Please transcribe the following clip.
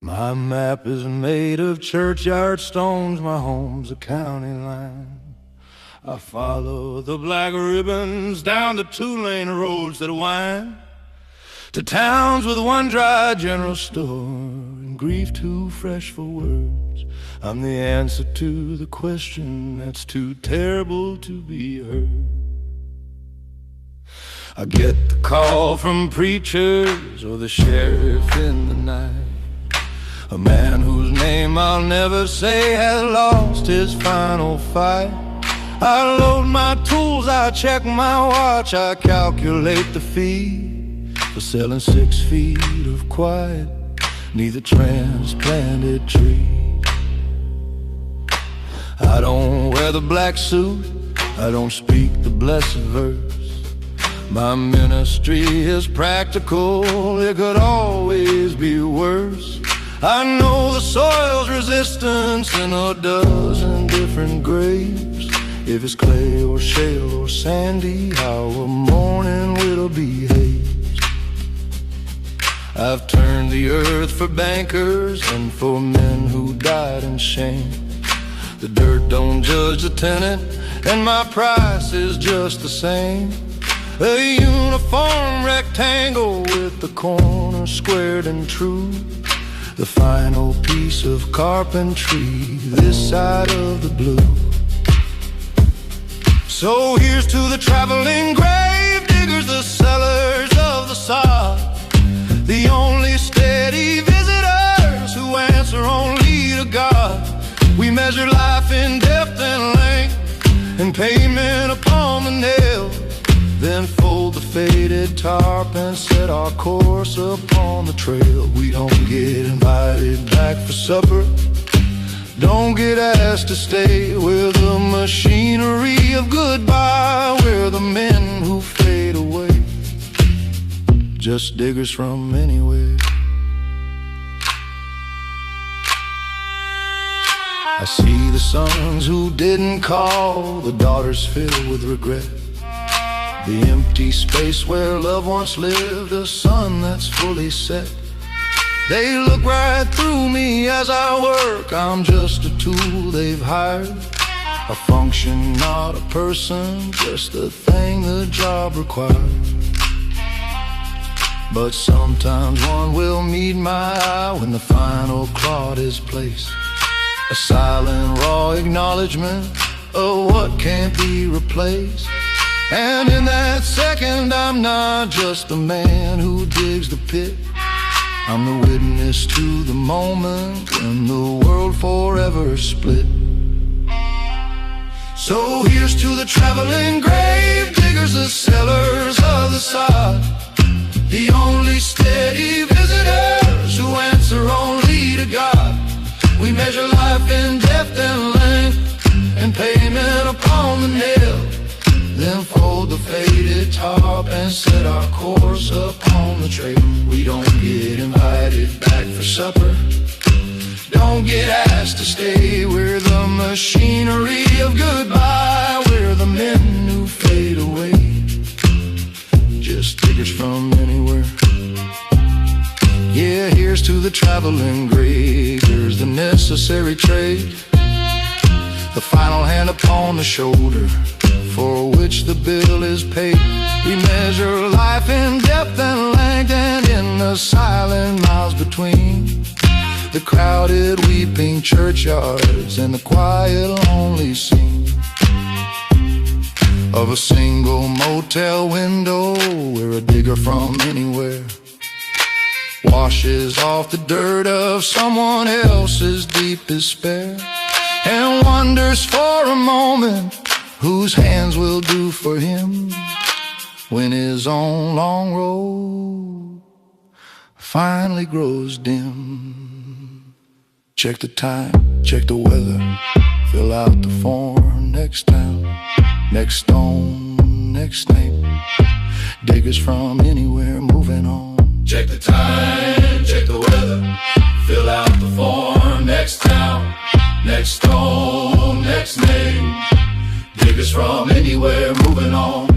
My map is made of churchyard stones, my home's a county line. I follow the black ribbons down the two-lane roads that wind to towns with one dry general store and grief too fresh for words. I'm the answer to the question that's too terrible to be heard. I get the call from preachers or the sheriff in the night. A man whose name I'll never say has lost his final fight. I load my tools, I check my watch, I calculate the fee for selling 6 feet of quiet neath a transplanted tree. I don't wear the black suit, I don't speak the blessed verse. My ministry is practical, it could always be worse. I know the soil's resistance in a dozen different graves. If it's clay or shale or sandy, how a mourning widow behaves. I've turned the earth for bankers and for men who died in shame. The dirt don't judge the tenant, and my price is just the same. A uniform rectangle with the corner squared and true. The final piece of carpentry this side of the blue. So here's to the traveling gravediggers, the sellers of the sod, the only steady visitors who answer only to God. We measure life in depth and length and payment upon the nail, then fold the faded tarp and set our course upon the trail. We don't get invited back for supper, don't get asked to stay. We're the machinery of goodbye, we're the men who fade away, just diggers from anywhere. I see the sons who didn't call, the daughters filled with regret. The empty space where love once lived, a sun that's fully set. They look right through me as I work, I'm just a tool they've hired. A function, not a person, just the thing the job requires. But sometimes one will meet my eye when the final clod is placed. A silent, raw acknowledgement of what can't be replaced. And in that second, I'm not just the man who digs the pit. I'm the witness to the moment when the world forever split. So here's to the traveling gravediggers, the sellers of the sod, the only steady visitors who answer only to God. We measure life in depth and length and payment upon the nail, then fold the faded tarp and set our course upon the trail. We don't get invited back for supper, don't get asked to stay. We're the machinery of goodbye, we're the men who fade away, just diggers from anywhere. Yeah, here's to the traveling gravediggers, the necessary trade, the final hand upon the shoulder for which the bill is paid. We measure life in depth and length and in the silent miles between the crowded weeping churchyards and the quiet lonely scene of a single motel window where a digger from anywhere washes off the dirt of someone else's deep despair and wonders for a moment whose hands will do for him when his own long road finally grows dim. Check the time, check the weather, fill out the form. Next town, next stone, next name, diggers from anywhere moving on. Check the time, check the weather, fill out the form. Next town, next stone, next name, diggers from anywhere moving on.